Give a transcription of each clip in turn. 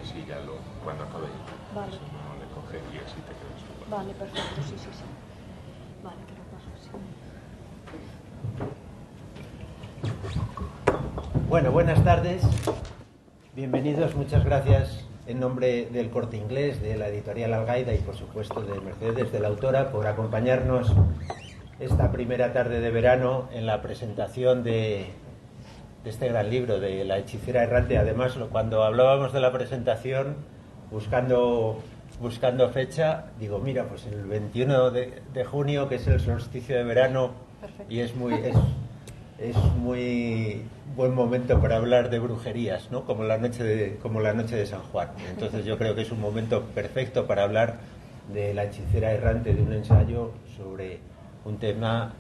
así ya cuando acabe, vale. eso no le coge y así te quedas tú. Vale, perfecto, sí. Vale, que lo paso así. Bueno, buenas tardes. Bienvenidos, muchas gracias en nombre del Corte Inglés, de la editorial Algaida y por supuesto de Mercedes, de la autora, por acompañarnos esta primera tarde de verano en la presentación de este gran libro de La hechicera errante. Además, cuando hablábamos de la presentación, buscando fecha, digo, mira, pues el 21 de junio, que es el solsticio de verano. Perfecto. Y es muy buen momento para hablar de brujerías, ¿no? Como la noche de San Juan. Entonces yo creo que es un momento perfecto para hablar de La hechicera errante, de un ensayo sobre un tema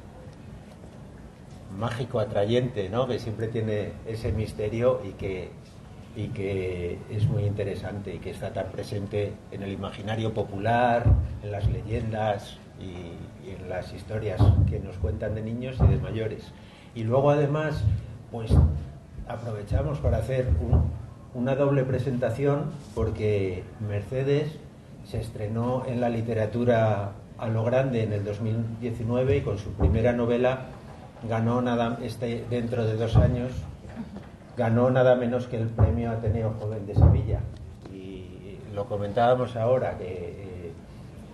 mágico, atrayente, ¿no? Que siempre tiene ese misterio y que es muy interesante y que está tan presente en el imaginario popular, en las leyendas y en las historias que nos cuentan de niños y de mayores. Y luego además, pues aprovechamos para hacer una doble presentación, porque Mercedes se estrenó en la literatura a lo grande en el 2019 y con su primera novela ganó dentro de 2 años ganó nada menos que el premio Ateneo Joven de Sevilla. Y lo comentábamos ahora, que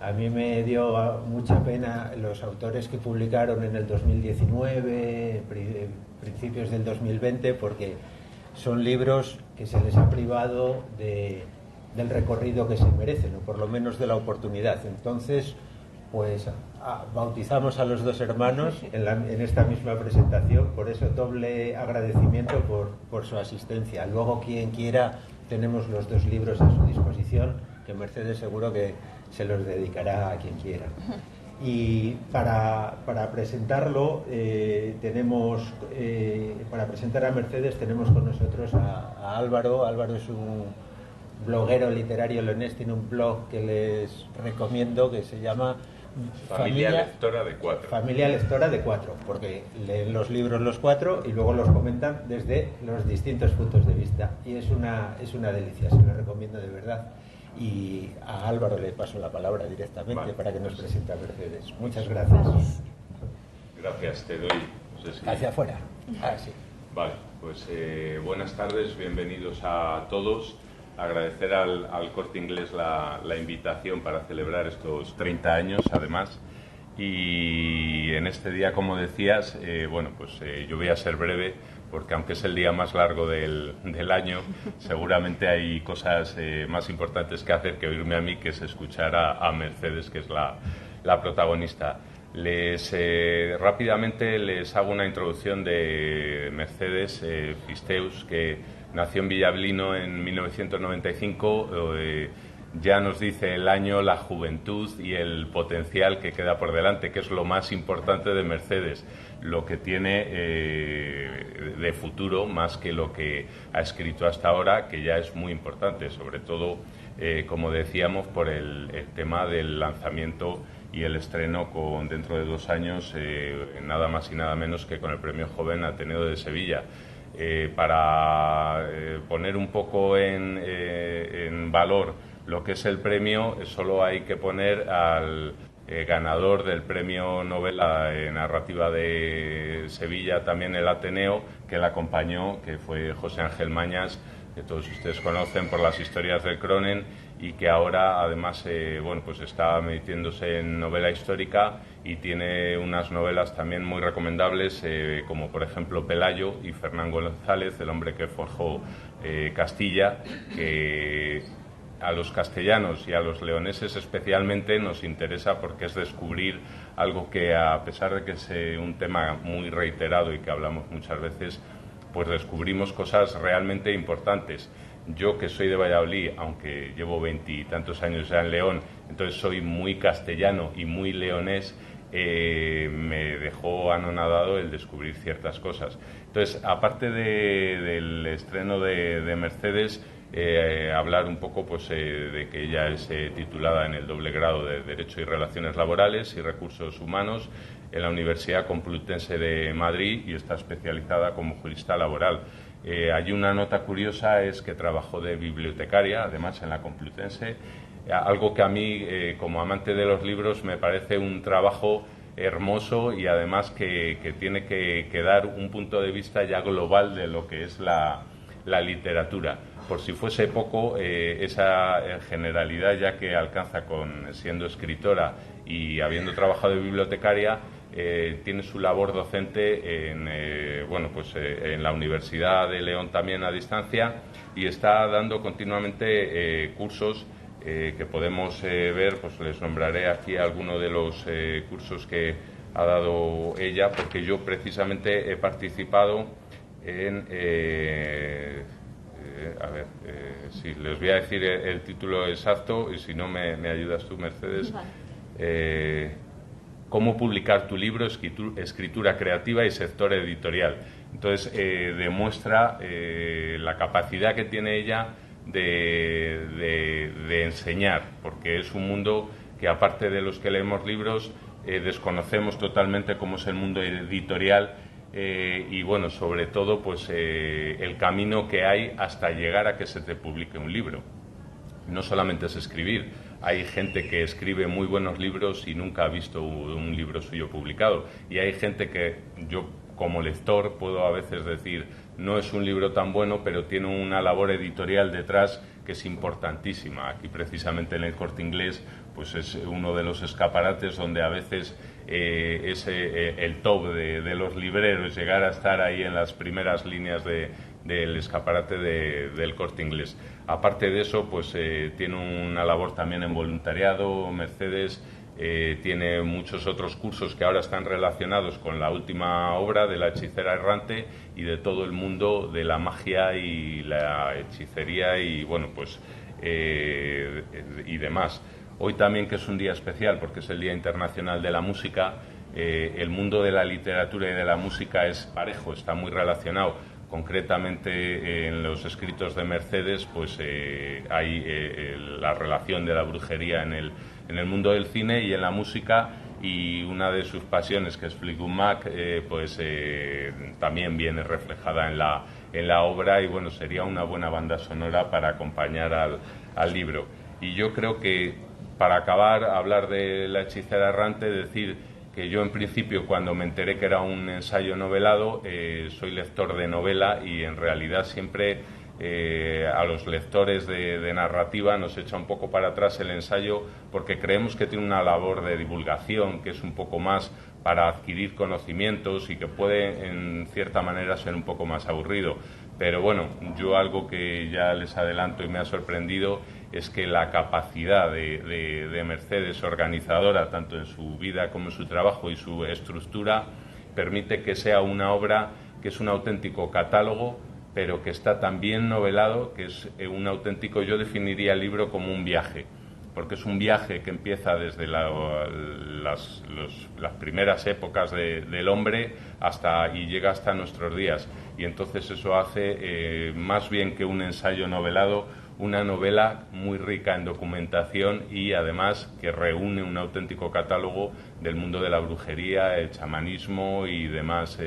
a mí me dio mucha pena los autores que publicaron en el 2019, principios del 2020, porque son libros que se les ha privado del recorrido que se merecen, o por lo menos de la oportunidad. Entonces, pues bautizamos a los 2 hermanos en esta misma presentación, por eso doble agradecimiento por su asistencia. Luego, quien quiera, tenemos los 2 libros a su disposición, que Mercedes seguro que se los dedicará a quien quiera. Y para presentarlo, para presentar a Mercedes tenemos con nosotros a Álvaro. Álvaro es un bloguero literario leonés, tiene un blog que les recomiendo que se llama Familia Lectora de 4. Familia Lectora de 4, porque leen los libros los 4 y luego los comentan desde los distintos puntos de vista. Y es una delicia, se lo recomiendo de verdad. Y a Álvaro le paso la palabra directamente para que nos presente a Mercedes. Muchas gracias. Gracias, te doy. No sé si... Hacia afuera. Sí. Vale, pues buenas tardes, bienvenidos a todos. Agradecer al Corte Inglés la invitación para celebrar estos 30 años, además. Y en este día, como decías, yo voy a ser breve, porque aunque es el día más largo del año, seguramente hay cosas más importantes que hacer que oírme a mí, que es escuchar a Mercedes, que es la protagonista. Rápidamente les hago una introducción de Mercedes Fisteus, que nació en Villablino en 1995. Ya nos dice el año, la juventud y el potencial que queda por delante, que es lo más importante de Mercedes, lo que tiene de futuro, más que lo que ha escrito hasta ahora, que ya es muy importante, sobre todo, como decíamos, por el tema del lanzamiento y el estreno dentro de 2 años, nada más y nada menos que con el Premio Joven Ateneo de Sevilla. Para poner un poco en valor lo que es el premio, solo hay que poner al ganador del premio novela narrativa de Sevilla, también el Ateneo, que la acompañó, que fue José Ángel Mañas, que todos ustedes conocen por las historias del Cronen, y que ahora además pues está metiéndose en novela histórica y tiene unas novelas también muy recomendables, como por ejemplo Pelayo y Fernán González, el hombre que forjó Castilla, que a los castellanos y a los leoneses especialmente nos interesa, porque es descubrir algo que, a pesar de que es un tema muy reiterado y que hablamos muchas veces, pues descubrimos cosas realmente importantes. Yo, que soy de Valladolid, aunque llevo 20 y tantos años ya en León, entonces soy muy castellano y muy leonés, me dejó anonadado el descubrir ciertas cosas. Entonces, aparte del estreno de Mercedes, hablar un poco de que ella es titulada en el doble grado de Derecho y Relaciones Laborales y Recursos Humanos en la Universidad Complutense de Madrid, y está especializada como jurista laboral. Hay una nota curiosa, es que trabajó de bibliotecaria, además en la Complutense, algo que a mí, como amante de los libros, me parece un trabajo hermoso y además que tiene que dar un punto de vista ya global de lo que es la literatura. Por si fuese poco, esa generalidad ya que alcanza siendo escritora y habiendo trabajado de bibliotecaria, tiene su labor docente en la Universidad de León también a distancia, y está dando continuamente cursos que podemos ver. Pues les nombraré aquí algunos de los cursos que ha dado ella, porque yo precisamente he participado en... sí, les voy a decir el título exacto y si no me ayudas tú, Mercedes. Vale. Cómo publicar tu libro, escritura creativa y sector editorial. Entonces demuestra la capacidad que tiene ella de enseñar, porque es un mundo que, aparte de los que leemos libros, desconocemos totalmente cómo es el mundo editorial. Y bueno, sobre todo pues el camino que hay hasta llegar a que se te publique un libro. No solamente es escribir, hay gente que escribe muy buenos libros y nunca ha visto un libro suyo publicado, y hay gente que yo como lector puedo a veces decir no es un libro tan bueno, pero tiene una labor editorial detrás que es importantísima. Aquí precisamente en el Corte Inglés pues es uno de los escaparates donde a veces es el top de los libreros, llegar a estar ahí en las primeras líneas del escaparate del Corte Inglés. Aparte de eso, pues tiene una labor también en voluntariado. Mercedes tiene muchos otros cursos que ahora están relacionados con la última obra de La hechicera errante y de todo el mundo de la magia y la hechicería y bueno, pues y demás. Hoy también, que es un día especial porque es el Día Internacional de la Música, el mundo de la literatura y de la música es parejo, está muy relacionado. Concretamente en los escritos de Mercedes pues hay la relación de la brujería en el mundo del cine y en la música, y una de sus pasiones, que es Fleetwood Mac, también viene reflejada en la obra, y bueno, sería una buena banda sonora para acompañar al libro. Y yo creo que, para acabar, hablar de La hechicera errante, decir que yo en principio, cuando me enteré que era un ensayo novelado, soy lector de novela, y en realidad siempre a los lectores de narrativa nos echa un poco para atrás el ensayo, porque creemos que tiene una labor de divulgación, que es un poco más para adquirir conocimientos y que puede en cierta manera ser un poco más aburrido. Pero bueno, yo algo que ya les adelanto y me ha sorprendido es que la capacidad de Mercedes organizadora, tanto en su vida como en su trabajo y su estructura, permite que sea una obra que es un auténtico catálogo, pero que está tan bien novelado que es un auténtico, yo definiría el libro como un viaje, porque es un viaje que empieza desde las primeras épocas del hombre y llega hasta nuestros días, y entonces eso hace más bien que un ensayo novelado, una novela muy rica en documentación, y además que reúne un auténtico catálogo del mundo de la brujería, el chamanismo y demás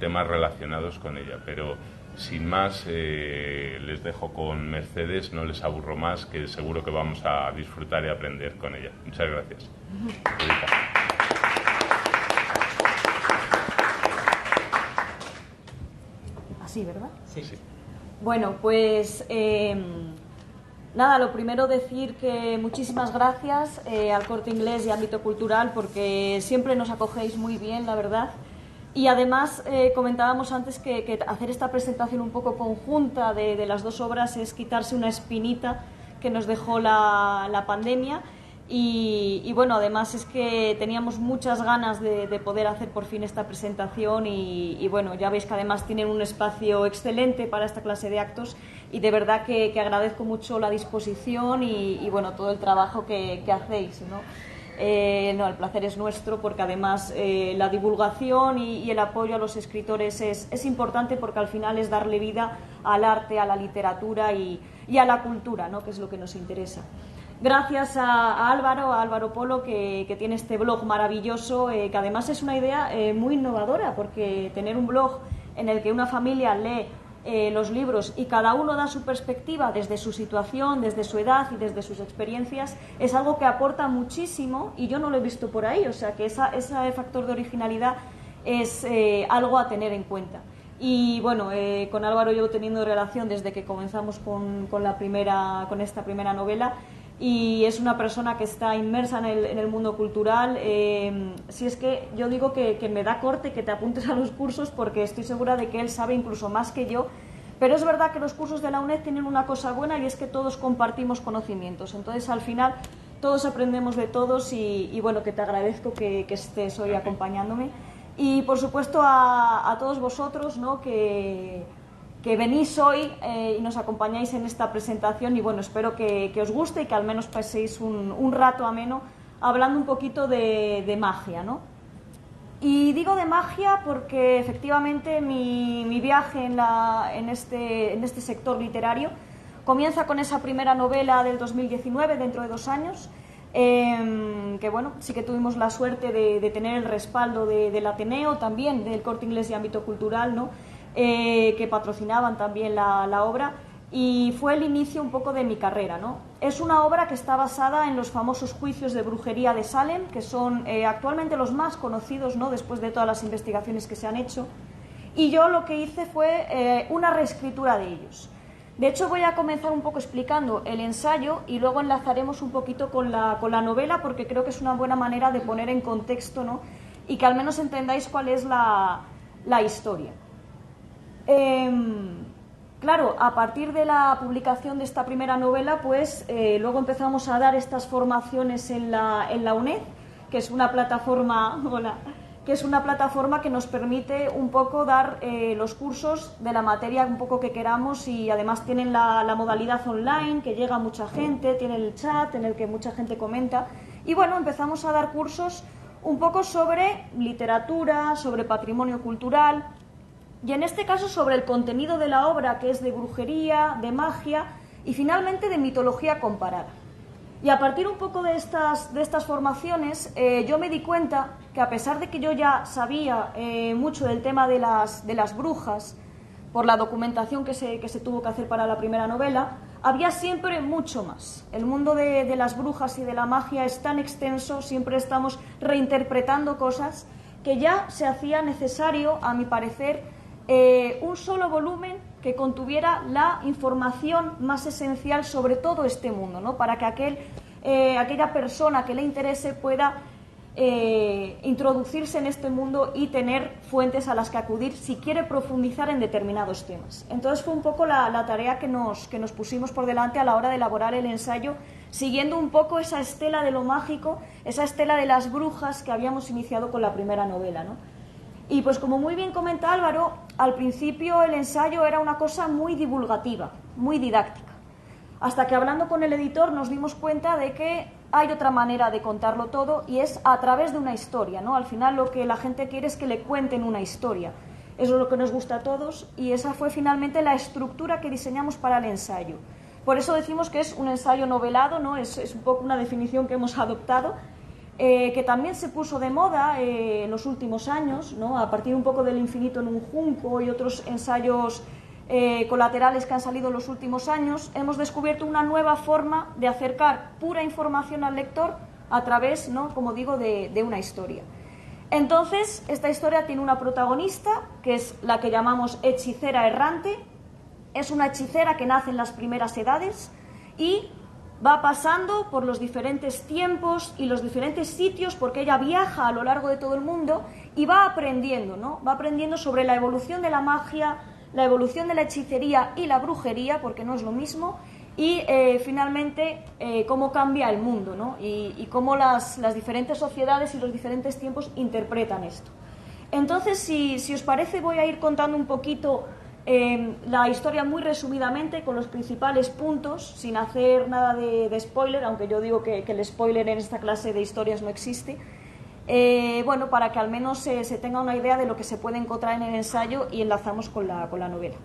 temas relacionados con ella. Pero sin más, les dejo con Mercedes, no les aburro más, que seguro que vamos a disfrutar y aprender con ella. Muchas gracias. Así, ¿verdad? Sí. Bueno, pues nada, lo primero decir que muchísimas gracias al Corte Inglés y Ámbito Cultural, porque siempre nos acogéis muy bien, la verdad. Y además comentábamos antes que hacer esta presentación un poco conjunta de las dos obras es quitarse una espinita que nos dejó la pandemia. Y bueno, además es que teníamos muchas ganas de poder hacer por fin esta presentación y bueno, ya veis que además tienen un espacio excelente para esta clase de actos, y de verdad que agradezco mucho la disposición y bueno, todo el trabajo que hacéis, ¿no? El placer es nuestro, porque además la divulgación y el apoyo a los escritores es importante, porque al final es darle vida al arte, a la literatura y a la cultura, ¿no? Que es lo que nos interesa. Gracias a Álvaro Polo, que tiene este blog maravilloso, que además es una idea muy innovadora, porque tener un blog en el que una familia lee los libros y cada uno da su perspectiva desde su situación, desde su edad y desde sus experiencias, es algo que aporta muchísimo y yo no lo he visto por ahí, o sea que ese factor de originalidad es algo a tener en cuenta. Y bueno, con Álvaro llevo teniendo relación desde que comenzamos con esta primera novela, y es una persona que está inmersa en el mundo cultural. Si es que yo digo que me da corte que te apuntes a los cursos, porque estoy segura de que él sabe incluso más que yo, pero es verdad que los cursos de la UNED tienen una cosa buena, y es que todos compartimos conocimientos, entonces al final todos aprendemos de todos, y bueno, que te agradezco que estés hoy acompañándome, y por supuesto a todos vosotros, ¿no?, que venís hoy y nos acompañáis en esta presentación, y bueno, espero que os guste y que al menos paséis un rato ameno hablando un poquito de magia, ¿no? Y digo de magia porque efectivamente mi viaje en este sector literario comienza con esa primera novela del 2019, dentro de 2 años, que bueno, sí que tuvimos la suerte de tener el respaldo del Ateneo, también del Corte Inglés y Ámbito Cultural, ¿no?, que patrocinaban también la obra, y fue el inicio un poco de mi carrera, ¿no? Es una obra que está basada en los famosos juicios de brujería de Salem, que son actualmente los más conocidos, ¿no?, después de todas las investigaciones que se han hecho, y yo lo que hice fue una reescritura de ellos. De hecho, voy a comenzar un poco explicando el ensayo y luego enlazaremos un poquito con la novela, porque creo que es una buena manera de poner en contexto, ¿no?, y que al menos entendáis cuál es la historia. Claro, a partir de la publicación de esta primera novela, pues luego empezamos a dar estas formaciones en la UNED, que es una plataforma, que nos permite un poco dar los cursos de la materia un poco que queramos, y además tienen la modalidad online, que llega a mucha gente, tiene el chat en el que mucha gente comenta, y bueno, empezamos a dar cursos un poco sobre literatura, sobre patrimonio cultural, y en este caso sobre el contenido de la obra, que es de brujería, de magia y finalmente de mitología comparada. Y a partir un poco de estas formaciones yo me di cuenta que, a pesar de que yo ya sabía mucho del tema de las brujas, por la documentación que se tuvo que hacer para la primera novela, había siempre mucho más. El mundo de las brujas y de la magia es tan extenso, siempre estamos reinterpretando cosas, que ya se hacía necesario, a mi parecer, un solo volumen que contuviera la información más esencial sobre todo este mundo, ¿no?, para que aquella persona que le interese pueda introducirse en este mundo y tener fuentes a las que acudir si quiere profundizar en determinados temas. Entonces fue un poco la tarea que nos pusimos por delante a la hora de elaborar el ensayo, siguiendo un poco esa estela de lo mágico, esa estela de las brujas que habíamos iniciado con la primera novela, ¿no? Y pues, como muy bien comenta Álvaro, al principio el ensayo era una cosa muy divulgativa, muy didáctica, hasta que, hablando con el editor, nos dimos cuenta de que hay otra manera de contarlo todo, y es a través de una historia, ¿no? Al final lo que la gente quiere es que le cuenten una historia. Eso es lo que nos gusta a todos, y esa fue finalmente la estructura que diseñamos para el ensayo. Por eso decimos que es un ensayo novelado, ¿no? Es un poco una definición que hemos adoptado, que también se puso de moda en los últimos años, ¿no?, a partir un poco del Infinito en un junco y otros ensayos colaterales que han salido en los últimos años. Hemos descubierto una nueva forma de acercar pura información al lector a través, ¿no?, como digo, de una historia. Entonces, esta historia tiene una protagonista, que es la que llamamos hechicera errante. Es una hechicera que nace en las primeras edades y va pasando por los diferentes tiempos y los diferentes sitios, porque ella viaja a lo largo de todo el mundo y va aprendiendo, ¿no? Va aprendiendo sobre la evolución de la magia, la evolución de la hechicería y la brujería, porque no es lo mismo, y finalmente cómo cambia el mundo, ¿no? Y cómo las diferentes sociedades y los diferentes tiempos interpretan esto. Entonces, si os parece, voy a ir contando un poquito la historia muy resumidamente, con los principales puntos, sin hacer nada de spoiler, aunque yo digo que el spoiler en esta clase de historias no existe. Bueno, para que al menos se tenga una idea de lo que se puede encontrar en el ensayo, y enlazamos con la novela.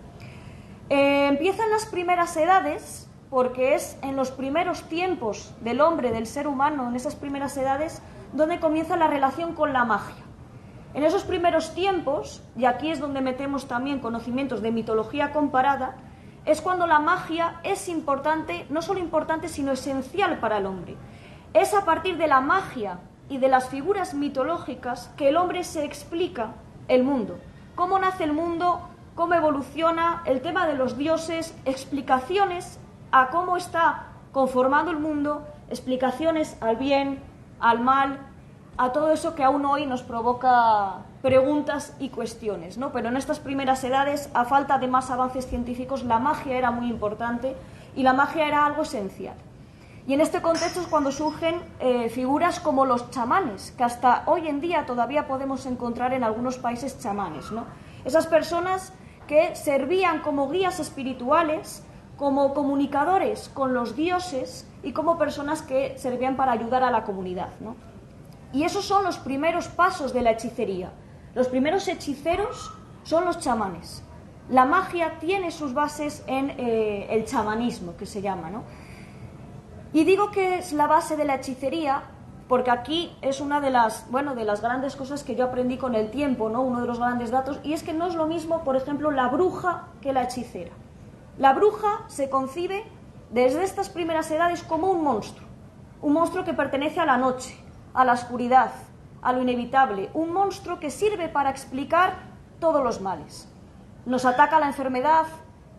Empiezan las primeras edades, porque es en los primeros tiempos del hombre, del ser humano, en esas primeras edades, donde comienza la relación con la magia. En esos primeros tiempos, y aquí es donde metemos también conocimientos de mitología comparada, es cuando la magia es importante, no solo importante, sino esencial para el hombre. Es a partir de la magia y de las figuras mitológicas que el hombre se explica el mundo. Cómo nace el mundo, cómo evoluciona, el tema de los dioses, explicaciones a cómo está conformado el mundo, explicaciones al bien, al mal, a todo eso que aún hoy nos provoca preguntas y cuestiones, ¿no? Pero en estas primeras edades, a falta de más avances científicos, la magia era muy importante y la magia era algo esencial. Y en este contexto es cuando surgen figuras como los chamanes, que hasta hoy en día todavía podemos encontrar en algunos países chamanes, ¿no? Esas personas que servían como guías espirituales, como comunicadores con los dioses y como personas que servían para ayudar a la comunidad, ¿no? Y esos son los primeros pasos de la hechicería. Los primeros hechiceros son los chamanes. La magia tiene sus bases en el chamanismo, que se llama, ¿no? Y digo que es la base de la hechicería porque aquí es una de las grandes cosas que yo aprendí con el tiempo, ¿no? Uno de los grandes datos, y es que no es lo mismo, por ejemplo, la bruja que la hechicera. La bruja se concibe desde estas primeras edades como un monstruo que pertenece a la noche, a la oscuridad, a lo inevitable, un monstruo que sirve para explicar todos los males. Nos ataca la enfermedad,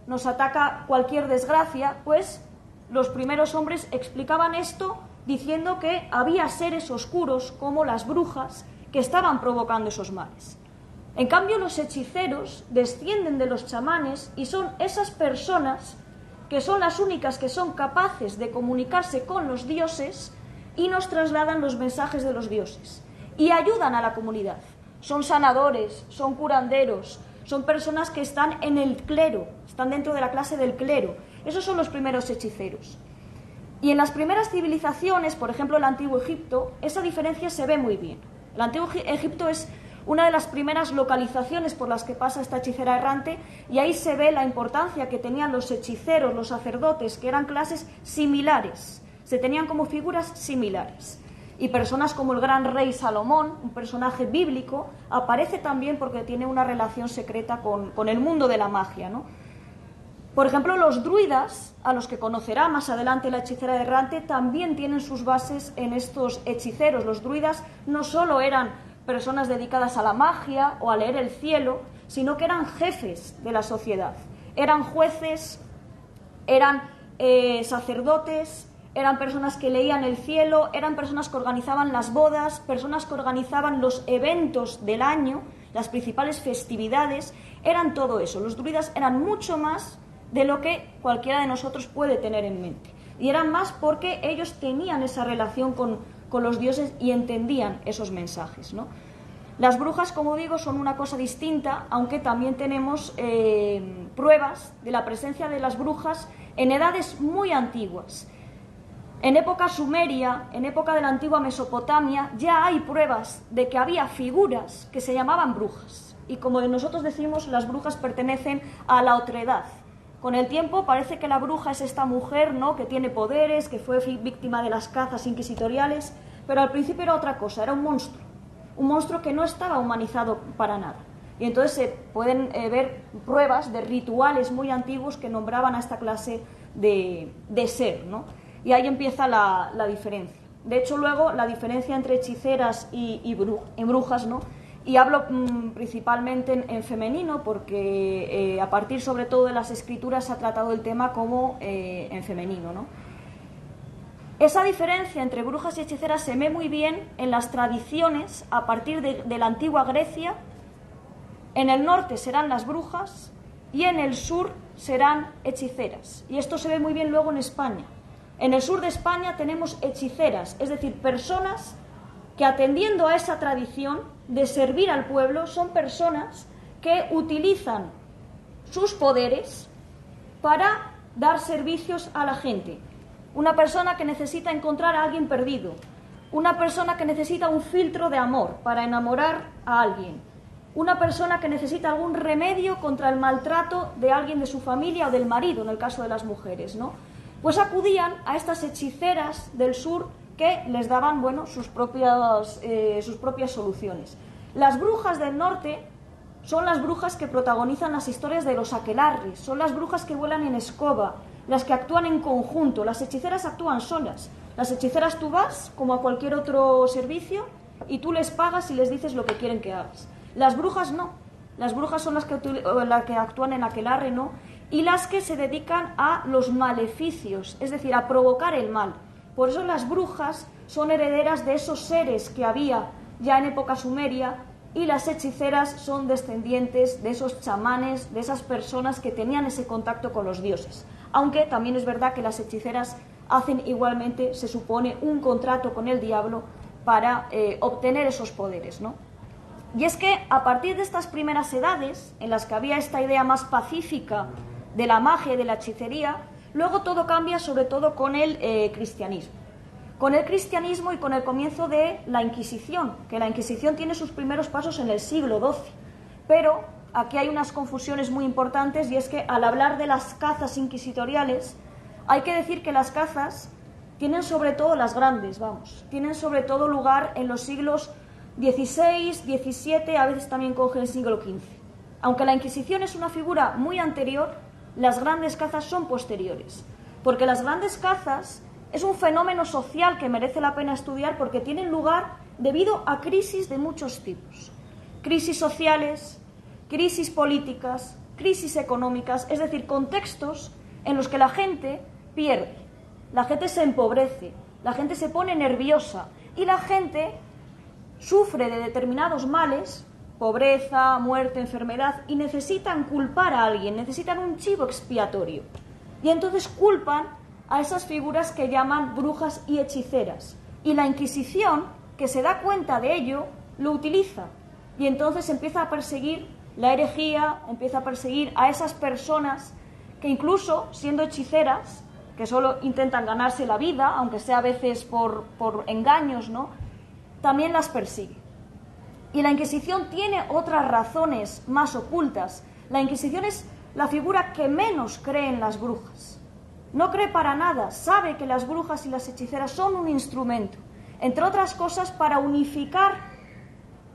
nos ataca cualquier desgracia, pues los primeros hombres explicaban esto diciendo que había seres oscuros como las brujas que estaban provocando esos males. En cambio, los hechiceros descienden de los chamanes y son esas personas que son las únicas que son capaces de comunicarse con los dioses y nos trasladan los mensajes de los dioses y ayudan a la comunidad. Son sanadores, son curanderos, son personas que están en el clero, están dentro de la clase del clero. Esos son los primeros hechiceros. Y en las primeras civilizaciones, por ejemplo el Antiguo Egipto, esa diferencia se ve muy bien. El Antiguo Egipto es una de las primeras localizaciones por las que pasa esta hechicera errante, y ahí se ve la importancia que tenían los hechiceros, los sacerdotes, que eran clases similares. Se tenían como figuras similares. Y personas como el gran rey Salomón, un personaje bíblico, aparece también porque tiene una relación secreta con el mundo de la magia, ¿no? Por ejemplo, los druidas, a los que conocerá más adelante la hechicera errante, también tienen sus bases en estos hechiceros. Los druidas no solo eran personas dedicadas a la magia o a leer el cielo, sino que eran jefes de la sociedad. Eran jueces, eran sacerdotes, eran personas que leían el cielo, eran personas que organizaban las bodas, personas que organizaban los eventos del año, las principales festividades, eran todo eso. Los druidas eran mucho más de lo que cualquiera de nosotros puede tener en mente. Y eran más porque ellos tenían esa relación con los dioses y entendían esos mensajes, ¿no? Las brujas, como digo, son una cosa distinta, aunque también tenemos pruebas de la presencia de las brujas en edades muy antiguas. En época sumeria, en época de la antigua Mesopotamia, ya hay pruebas de que había figuras que se llamaban brujas. Y como nosotros decimos, las brujas pertenecen a la otredad. Con el tiempo parece que la bruja es esta mujer, ¿no?, que tiene poderes, que fue víctima de las cazas inquisitoriales, pero al principio era otra cosa, era un monstruo que no estaba humanizado para nada. Y entonces se pueden ver pruebas de rituales muy antiguos que nombraban a esta clase de ser, ¿no? Y ahí empieza la diferencia. De hecho, luego, la diferencia entre hechiceras y brujas, ¿no? Y hablo principalmente en femenino porque a partir sobre todo de las escrituras se ha tratado el tema como en femenino, ¿no? Esa diferencia entre brujas y hechiceras se ve muy bien en las tradiciones a partir de la antigua Grecia. En el norte serán las brujas y en el sur serán hechiceras. Y esto se ve muy bien luego en España. En el sur de España tenemos hechiceras, es decir, personas que atendiendo a esa tradición de servir al pueblo son personas que utilizan sus poderes para dar servicios a la gente. Una persona que necesita encontrar a alguien perdido, una persona que necesita un filtro de amor para enamorar a alguien, una persona que necesita algún remedio contra el maltrato de alguien de su familia o del marido, en el caso de las mujeres, ¿no? Pues acudían a estas hechiceras del sur que les daban, bueno, sus propias soluciones. Las brujas del norte son las brujas que protagonizan las historias de los aquelarres, son las brujas que vuelan en escoba, las que actúan en conjunto. Las hechiceras actúan solas. Las hechiceras tú vas, como a cualquier otro servicio, y tú les pagas y les dices lo que quieren que hagas. Las brujas no. Las brujas son las que actúan en aquelarre, ¿no? Y las que se dedican a los maleficios, es decir, a provocar el mal. Por eso las brujas son herederas de esos seres que había ya en época sumeria, y las hechiceras son descendientes de esos chamanes, de esas personas que tenían ese contacto con los dioses. Aunque también es verdad que las hechiceras hacen igualmente, se supone, un contrato con el diablo para obtener esos poderes, ¿no? Y es que a partir de estas primeras edades, en las que había esta idea más pacífica de la magia y de la hechicería, luego todo cambia, sobre todo con el cristianismo. Con el cristianismo y con el comienzo de la Inquisición, que la Inquisición tiene sus primeros pasos en el siglo XII. Pero aquí hay unas confusiones muy importantes, y es que al hablar de las cazas inquisitoriales, hay que decir que las cazas tienen sobre todo las grandes, tienen sobre todo lugar en los siglos XVI, XVII, a veces también coge el siglo XV. Aunque la Inquisición es una figura muy anterior, las grandes cazas son posteriores, porque las grandes cazas es un fenómeno social que merece la pena estudiar porque tienen lugar debido a crisis de muchos tipos. Crisis sociales, crisis políticas, crisis económicas, es decir, contextos en los que la gente pierde, la gente se empobrece, la gente se pone nerviosa y la gente sufre de determinados males, pobreza, muerte, enfermedad, y necesitan culpar a alguien, necesitan un chivo expiatorio. Y entonces culpan a esas figuras que llaman brujas y hechiceras. Y la Inquisición, que se da cuenta de ello, lo utiliza. Y entonces empieza a perseguir la herejía, empieza a perseguir a esas personas que incluso siendo hechiceras, que solo intentan ganarse la vida, aunque sea a veces por engaños, ¿no?, también las persigue. Y la Inquisición tiene otras razones más ocultas. La Inquisición es la figura que menos cree en las brujas. No cree para nada, sabe que las brujas y las hechiceras son un instrumento, entre otras cosas, para unificar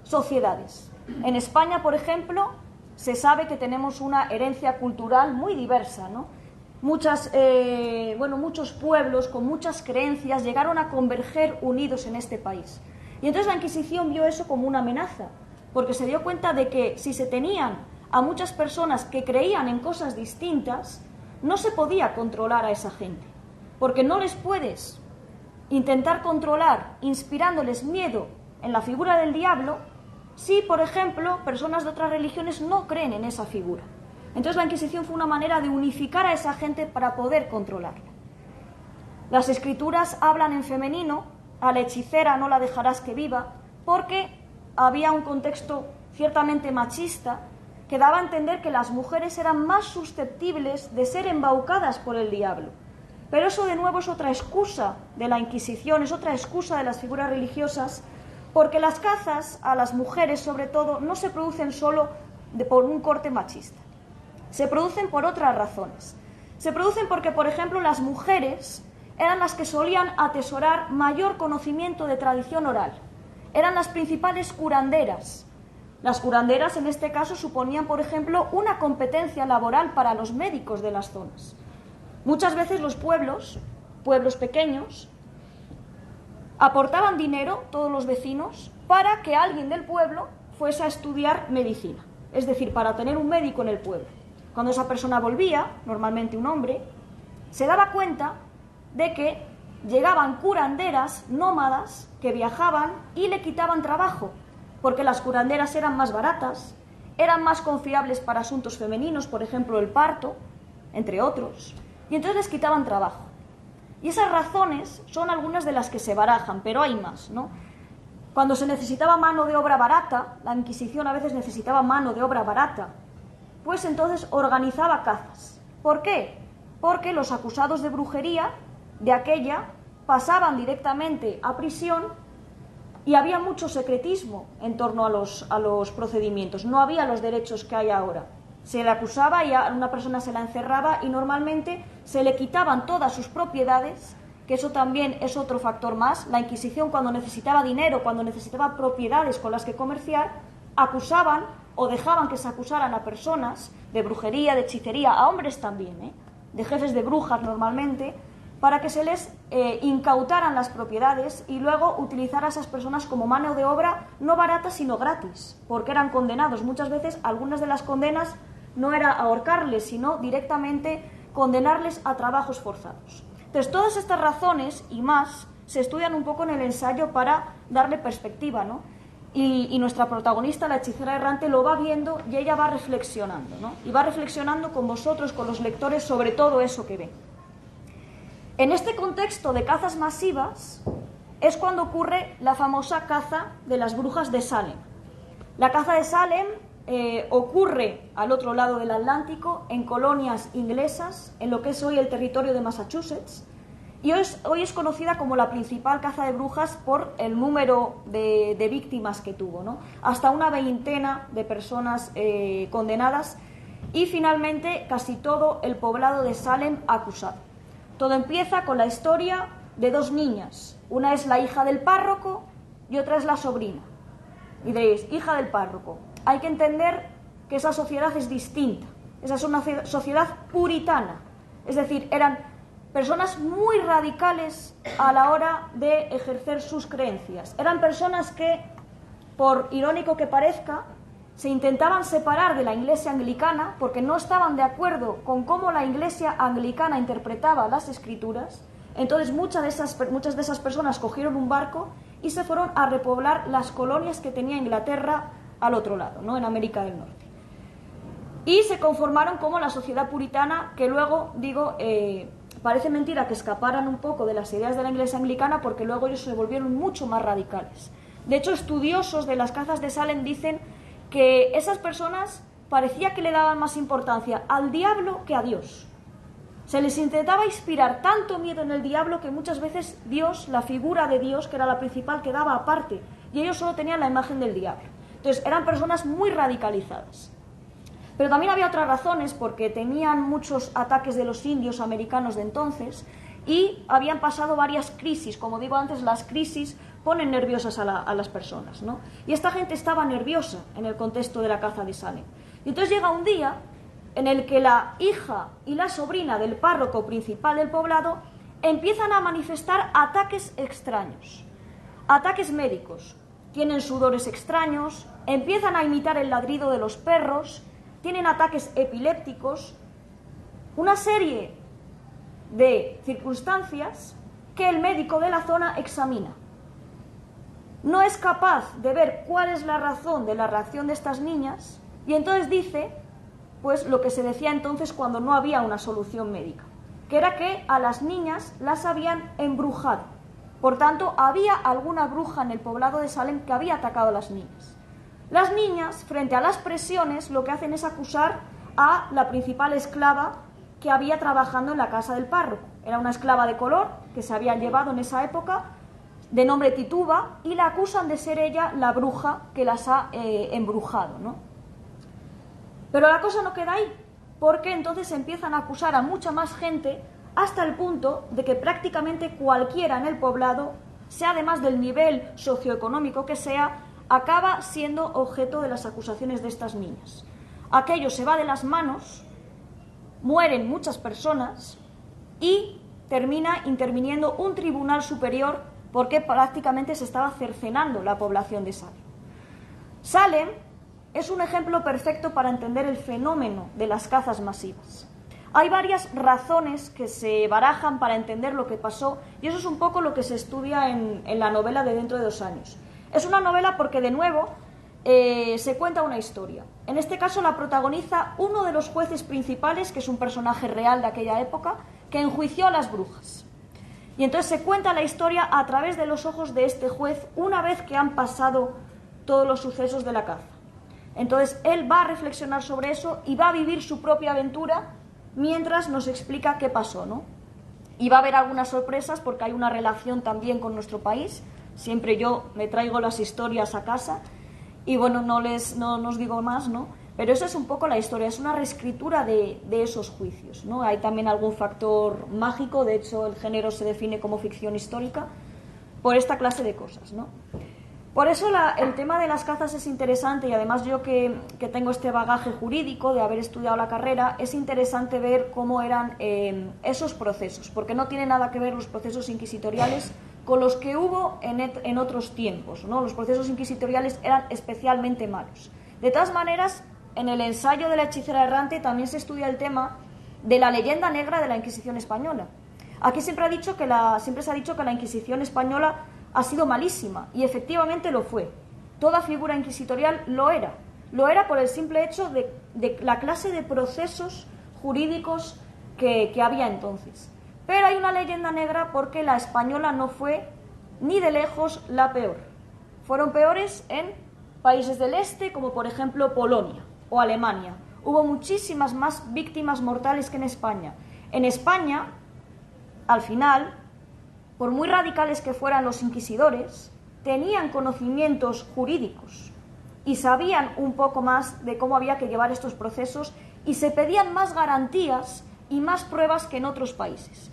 sociedades. En España, por ejemplo, se sabe que tenemos una herencia cultural muy diversa, ¿no? Muchos pueblos con muchas creencias llegaron a converger unidos en este país. Y entonces la Inquisición vio eso como una amenaza, porque se dio cuenta de que si se tenían a muchas personas que creían en cosas distintas, no se podía controlar a esa gente, porque no les puedes intentar controlar inspirándoles miedo en la figura del diablo si, por ejemplo, personas de otras religiones no creen en esa figura. Entonces la Inquisición fue una manera de unificar a esa gente para poder controlarla. Las escrituras hablan en femenino, a la hechicera no la dejarás que viva, porque había un contexto ciertamente machista que daba a entender que las mujeres eran más susceptibles de ser embaucadas por el diablo. Pero eso de nuevo es otra excusa de la Inquisición, es otra excusa de las figuras religiosas, porque las cazas a las mujeres, sobre todo, no se producen solo por un corte machista. Se producen por otras razones. Se producen porque, por ejemplo, las mujeres eran las que solían atesorar mayor conocimiento de tradición oral. Eran las principales curanderas. Las curanderas, en este caso, suponían, por ejemplo, una competencia laboral para los médicos de las zonas. Muchas veces los pueblos pequeños, aportaban dinero, todos los vecinos, para que alguien del pueblo fuese a estudiar medicina. Es decir, para tener un médico en el pueblo. Cuando esa persona volvía, normalmente un hombre, se daba cuenta de que llegaban curanderas nómadas que viajaban y le quitaban trabajo, porque las curanderas eran más baratas, eran más confiables para asuntos femeninos, por ejemplo el parto, entre otros, y entonces les quitaban trabajo. Y esas razones son algunas de las que se barajan, pero hay más, ¿no? Cuando se necesitaba mano de obra barata, la Inquisición a veces necesitaba mano de obra barata, pues entonces organizaba cazas. ¿Por qué? Porque los acusados de brujería de aquella pasaban directamente a prisión y había mucho secretismo en torno a los procedimientos. No había los derechos que hay ahora. Se le acusaba y a una persona se la encerraba y normalmente se le quitaban todas sus propiedades, que eso también es otro factor más. La Inquisición, cuando necesitaba dinero, cuando necesitaba propiedades con las que comerciar, acusaban o dejaban que se acusaran a personas de brujería, de hechicería, a hombres también, de jefes de brujas normalmente, para que se les incautaran las propiedades y luego utilizar a esas personas como mano de obra no barata sino gratis, porque eran condenados. Muchas veces algunas de las condenas no era ahorcarles, sino directamente condenarles a trabajos forzados. Entonces, todas estas razones y más se estudian un poco en el ensayo para darle perspectiva, ¿no? Y nuestra protagonista, la hechicera errante, lo va viendo y ella va reflexionando, ¿no? Y va reflexionando con vosotros, con los lectores, sobre todo eso que ve. En este contexto de cazas masivas es cuando ocurre la famosa caza de las brujas de Salem. La caza de Salem ocurre al otro lado del Atlántico, en colonias inglesas, en lo que es hoy el territorio de Massachusetts, y hoy es conocida como la principal caza de brujas por el número de víctimas que tuvo, ¿no? Hasta una veintena de personas condenadas y finalmente casi todo el poblado de Salem acusado. Todo empieza con la historia de dos niñas, una es la hija del párroco y otra es la sobrina. Y diréis, hija del párroco. Hay que entender que esa sociedad es distinta, esa es una sociedad puritana, es decir, eran personas muy radicales a la hora de ejercer sus creencias. Eran personas que, por irónico que parezca, se intentaban separar de la Iglesia anglicana porque no estaban de acuerdo con cómo la Iglesia anglicana interpretaba las Escrituras. Entonces muchas de esas personas cogieron un barco y se fueron a repoblar las colonias que tenía Inglaterra al otro lado, ¿no? En América del Norte. Y se conformaron como la sociedad puritana, que luego, parece mentira que escaparan un poco de las ideas de la Iglesia anglicana porque luego ellos se volvieron mucho más radicales. De hecho, estudiosos de las cazas de Salem dicen que esas personas parecía que le daban más importancia al diablo que a Dios. Se les intentaba inspirar tanto miedo en el diablo que muchas veces Dios, la figura de Dios, que era la principal, quedaba aparte y ellos solo tenían la imagen del diablo. Entonces eran personas muy radicalizadas. Pero también había otras razones, porque tenían muchos ataques de los indios americanos de entonces y habían pasado varias crisis. Como digo antes, las crisis ponen nerviosas a las personas, ¿no? Y esta gente estaba nerviosa en el contexto de la caza de Salem. Y entonces llega un día en el que la hija y la sobrina del párroco principal del poblado empiezan a manifestar ataques extraños, ataques médicos. Tienen sudores extraños, empiezan a imitar el ladrido de los perros, tienen ataques epilépticos, una serie de circunstancias que el médico de la zona examina. No es capaz de ver cuál es la razón de la reacción de estas niñas y entonces dice, pues lo que se decía entonces cuando no había una solución médica, que era que a las niñas las habían embrujado. Por tanto, había alguna bruja en el poblado de Salem que había atacado a las niñas. Las niñas, frente a las presiones, lo que hacen es acusar a la principal esclava que había trabajando en la casa del párroco. Era una esclava de color que se habían llevado en esa época, de nombre Tituba, y la acusan de ser ella la bruja que las ha embrujado, ¿no? Pero la cosa no queda ahí, porque entonces empiezan a acusar a mucha más gente hasta el punto de que prácticamente cualquiera en el poblado, sea además del nivel socioeconómico que sea, acaba siendo objeto de las acusaciones de estas niñas. Aquello se va de las manos, mueren muchas personas y termina interviniendo un tribunal superior porque prácticamente se estaba cercenando la población de Salem. Salem es un ejemplo perfecto para entender el fenómeno de las cazas masivas. Hay varias razones que se barajan para entender lo que pasó y eso es un poco lo que se estudia en la novela de Dentro de 2 años. Es una novela porque, de nuevo, se cuenta una historia. En este caso la protagoniza uno de los jueces principales, que es un personaje real de aquella época, que enjuició a las brujas. Y entonces se cuenta la historia a través de los ojos de este juez una vez que han pasado todos los sucesos de la caza. Entonces él va a reflexionar sobre eso y va a vivir su propia aventura mientras nos explica qué pasó, ¿no? Y va a haber algunas sorpresas porque hay una relación también con nuestro país. Siempre yo me traigo las historias a casa y bueno, no os digo más, ¿no? Pero esa es un poco la historia, es una reescritura de esos juicios, ¿no? Hay también algún factor mágico, de hecho el género se define como ficción histórica, por esta clase de cosas, ¿no? Por eso el tema de las cazas es interesante, y además yo que tengo este bagaje jurídico de haber estudiado la carrera, es interesante ver cómo eran esos procesos, porque no tiene nada que ver los procesos inquisitoriales con los que hubo en otros tiempos, ¿no? Los procesos inquisitoriales eran especialmente malos. De todas maneras, en el ensayo de la hechicera errante también se estudia el tema de la leyenda negra de la Inquisición española. Aquí siempre se ha dicho que la Inquisición española ha sido malísima, y efectivamente lo fue. Toda figura inquisitorial lo era por el simple hecho de la clase de procesos jurídicos que había entonces. Pero hay una leyenda negra porque la española no fue ni de lejos la peor. Fueron peores en países del este, como por ejemplo Polonia o Alemania. Hubo muchísimas más víctimas mortales que en España. En España, al final, por muy radicales que fueran los inquisidores, tenían conocimientos jurídicos y sabían un poco más de cómo había que llevar estos procesos, y se pedían más garantías y más pruebas que en otros países.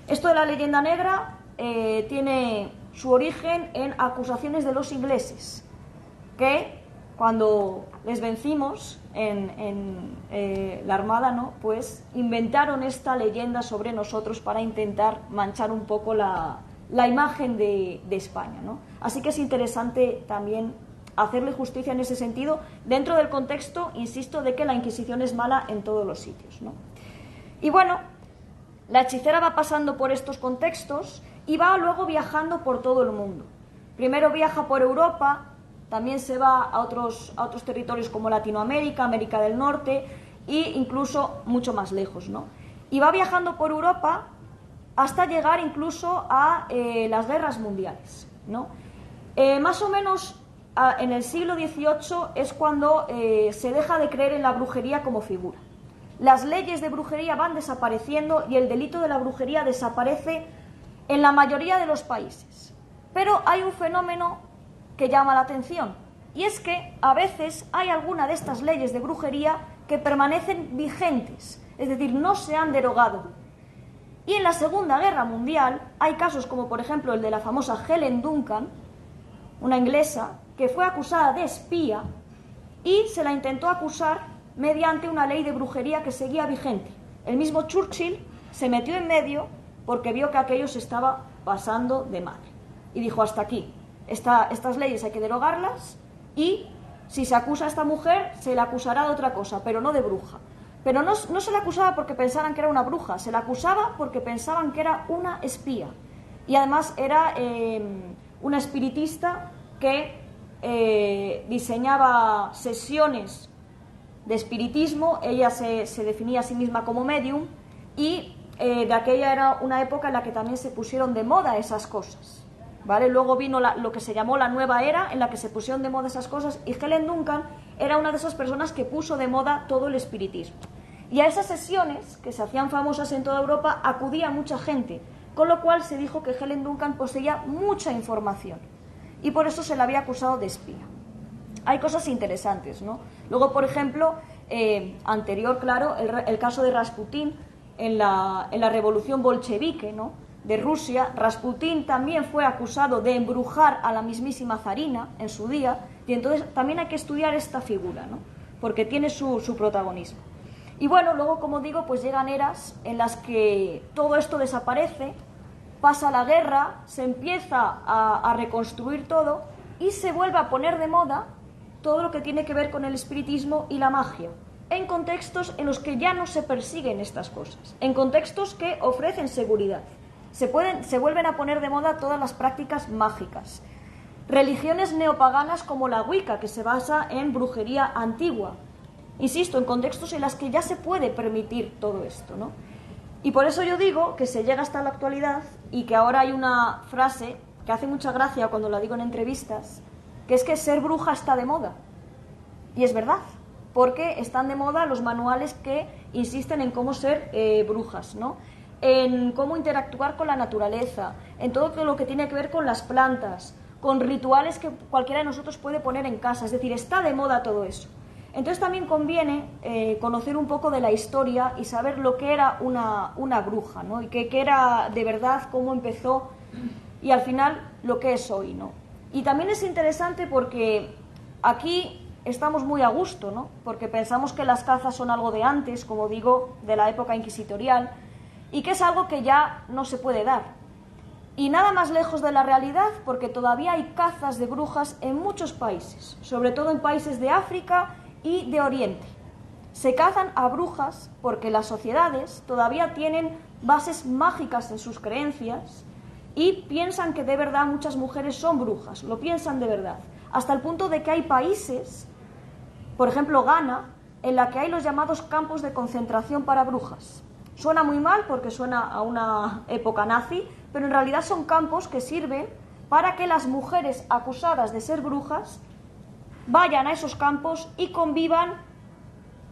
Esto de la leyenda negra tiene su origen en acusaciones de los ingleses, que cuando les vencimos en la Armada, ¿no?, pues inventaron esta leyenda sobre nosotros para intentar manchar un poco la imagen de España, ¿no? Así que es interesante también hacerle justicia en ese sentido, dentro del contexto, insisto, de que la Inquisición es mala en todos los sitios, ¿no? Y bueno, la hechicera va pasando por estos contextos y va luego viajando por todo el mundo. Primero viaja por Europa, también se va a otros territorios como Latinoamérica, América del Norte e incluso mucho más lejos, ¿no? Y va viajando por Europa hasta llegar incluso a las guerras mundiales, ¿no? Más o menos en el siglo XVIII es cuando se deja de creer en la brujería como figura. Las leyes de brujería van desapareciendo y el delito de la brujería desaparece en la mayoría de los países. Pero hay un fenómeno que llama la atención, y es que a veces hay alguna de estas leyes de brujería que permanecen vigentes, es decir, no se han derogado. Y en la Segunda Guerra Mundial hay casos como por ejemplo el de la famosa Helen Duncan, una inglesa que fue acusada de espía y se la intentó acusar mediante una ley de brujería que seguía vigente. El mismo Churchill se metió en medio porque vio que aquello se estaba pasando de madre y dijo: hasta aquí, estas leyes hay que derogarlas, y si se acusa a esta mujer se la acusará de otra cosa, pero no de bruja. Pero no se la acusaba porque pensaran que era una bruja, se la acusaba porque pensaban que era una espía, y además era una espiritista que diseñaba sesiones de espiritismo. Ella se definía a sí misma como medium, y de aquella era una época en la que también se pusieron de moda esas cosas, ¿vale? Luego vino lo que se llamó la nueva era, en la que se pusieron de moda esas cosas, y Helen Duncan era una de esas personas que puso de moda todo el espiritismo. Y a esas sesiones, que se hacían famosas en toda Europa, acudía mucha gente, con lo cual se dijo que Helen Duncan poseía mucha información, y por eso se la había acusado de espía. Hay cosas interesantes, ¿no? Luego, por ejemplo, anterior, claro, el caso de Rasputín en la revolución bolchevique, ¿no?, de Rusia. Rasputín también fue acusado de embrujar a la mismísima zarina en su día, y entonces también hay que estudiar esta figura, ¿no?, porque tiene su protagonismo. Y bueno, luego, como digo, pues llegan eras en las que todo esto desaparece, pasa la guerra, se empieza a reconstruir todo y se vuelve a poner de moda todo lo que tiene que ver con el espiritismo y la magia, en contextos en los que ya no se persiguen estas cosas, en contextos que ofrecen seguridad. Se vuelven a poner de moda todas las prácticas mágicas. Religiones neopaganas como la Wicca, que se basa en brujería antigua. Insisto, en contextos en los que ya se puede permitir todo esto, ¿no? Y por eso yo digo que se llega hasta la actualidad, y que ahora hay una frase que hace mucha gracia cuando la digo en entrevistas, que es que ser bruja está de moda. Y es verdad, porque están de moda los manuales que insisten en cómo ser brujas, ¿no?, en cómo interactuar con la naturaleza, en todo lo que tiene que ver con las plantas, con rituales que cualquiera de nosotros puede poner en casa. Es decir, está de moda todo eso. Entonces también conviene conocer un poco de la historia y saber lo que era una bruja, ¿no?, y qué era de verdad, cómo empezó y al final lo que es hoy, ¿no? Y también es interesante porque aquí estamos muy a gusto, ¿no? Porque pensamos que las cazas son algo de antes, como digo, de la época inquisitorial, y que es algo que ya no se puede dar. Y nada más lejos de la realidad, porque todavía hay cazas de brujas en muchos países, sobre todo en países de África y de Oriente. Se cazan a brujas porque las sociedades todavía tienen bases mágicas en sus creencias y piensan que de verdad muchas mujeres son brujas, lo piensan de verdad, hasta el punto de que hay países, por ejemplo Ghana, en la que hay los llamados campos de concentración para brujas. Suena muy mal porque suena a una época nazi, pero en realidad son campos que sirven para que las mujeres acusadas de ser brujas vayan a esos campos y convivan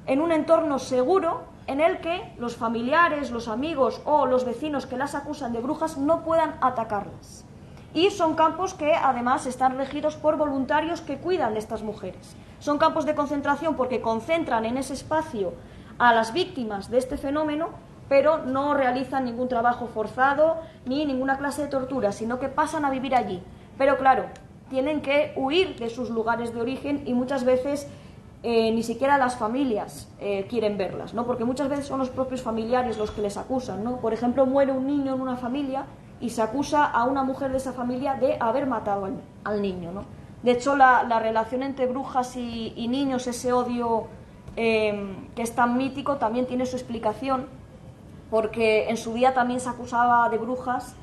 en un entorno seguro en el que los familiares, los amigos o los vecinos que las acusan de brujas no puedan atacarlas. Y son campos que además están regidos por voluntarios que cuidan de estas mujeres. Son campos de concentración porque concentran en ese espacio a las víctimas de este fenómeno, pero no realizan ningún trabajo forzado ni ninguna clase de tortura, sino que pasan a vivir allí. Pero claro, tienen que huir de sus lugares de origen y muchas veces ni siquiera las familias quieren verlas, ¿no? Porque muchas veces son los propios familiares los que les acusan, ¿no? Por ejemplo, muere un niño en una familia y se acusa a una mujer de esa familia de haber matado al niño, ¿no? De hecho, la relación entre brujas y niños, ese odio que es tan mítico, también tiene su explicación, porque en su día también se acusaba de brujas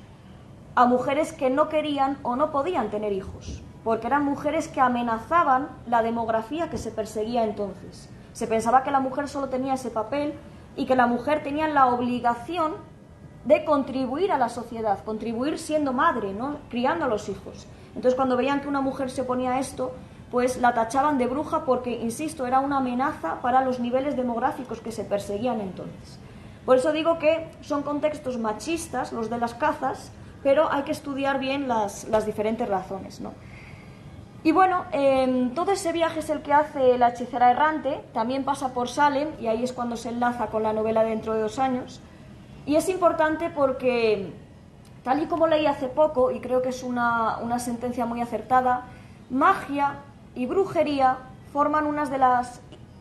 a mujeres que no querían o no podían tener hijos, porque eran mujeres que amenazaban la demografía que se perseguía entonces. Se pensaba que la mujer solo tenía ese papel y que la mujer tenía la obligación de contribuir a la sociedad, contribuir siendo madre, ¿no? Criando a los hijos. Entonces, cuando veían que una mujer se oponía a esto, pues la tachaban de bruja porque, insisto, era una amenaza para los niveles demográficos que se perseguían entonces. Por eso digo que son contextos machistas los de las cazas, pero hay que estudiar bien las diferentes razones, ¿no? Y bueno, todo ese viaje es el que hace la hechicera errante, también pasa por Salem, y ahí es cuando se enlaza con la novela Dentro de 2 años. Y es importante porque, tal y como leí hace poco, y creo que es una sentencia muy acertada, magia y brujería forman unas de las